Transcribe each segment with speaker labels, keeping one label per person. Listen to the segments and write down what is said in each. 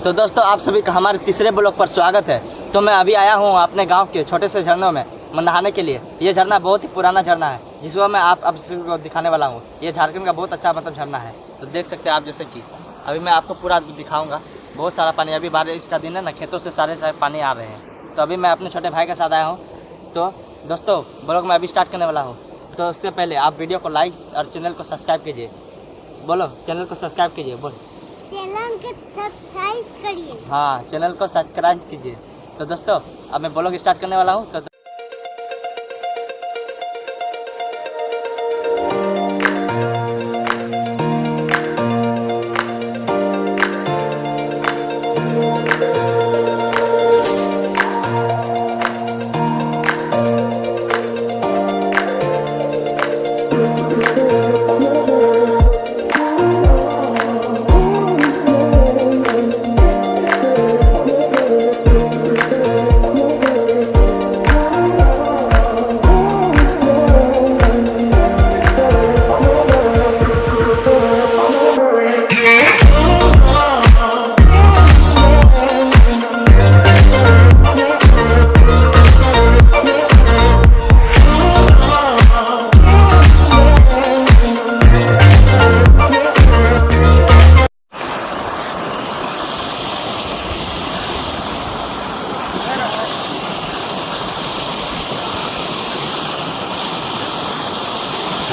Speaker 1: तो दोस्तों आप सभी का हमारे तीसरे ब्लॉग पर स्वागत है। तो मैं अभी आया हूँ अपने गांव के छोटे से झरनों में नहाने के लिए। ये झरना बहुत ही पुराना झरना है जिसको मैं आप सभी को दिखाने वाला हूँ। ये झारखंड का बहुत अच्छा झरना है। तो देख सकते हैं आप, जैसे कि अभी मैं आपको पूरा दिखाऊँगा। बहुत सारा पानी, अभी बारिश का दिन है ना, खेतों से सारे पानी आ रहे हैं। तो अभी मैं अपने छोटे भाई के साथ आया हूँ। तो दोस्तों ब्लॉग मैं अभी स्टार्ट करने वाला हूँ। तो उससे पहले आप वीडियो को लाइक और चैनल को सब्सक्राइब कीजिए। बोलो, चैनल को सब्सक्राइब कीजिए। बोलो,
Speaker 2: चैनल को सब्सक्राइब करिए।
Speaker 1: हाँ, चैनल को सब्सक्राइब कीजिए। तो दोस्तों अब मैं ब्लॉग स्टार्ट करने वाला हूँ। तो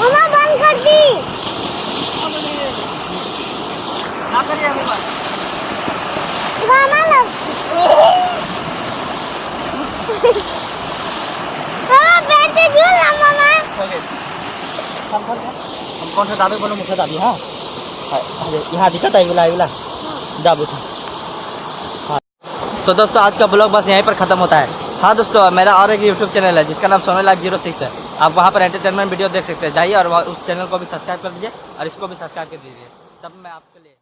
Speaker 2: मम्मा बंद कर दी।
Speaker 1: क्या करिए अभी बात?
Speaker 2: गाना लग। मम्मा बैठ के झूल ना मम्मा।
Speaker 1: हम कौन सा दाबे बोलो, मुख्य दाबी। हाँ यहाँ दिक्कत आई विला दाबू था। हाँ तो दोस्तों आज का ब्लॉग बस यहीं पर ख़त्म होता है। हाँ दोस्तों, मेरा और एक यूट्यूब चैनल है जिसका नाम सोनुलाइव 06 है। आप वहाँ पर एंटरटेनमेंट वीडियो देख सकते हैं। जाइए और उस चैनल को भी सब्सक्राइब कर दीजिए और इसको भी सब्सक्राइब कर दीजिए। तब मैं आपके लिए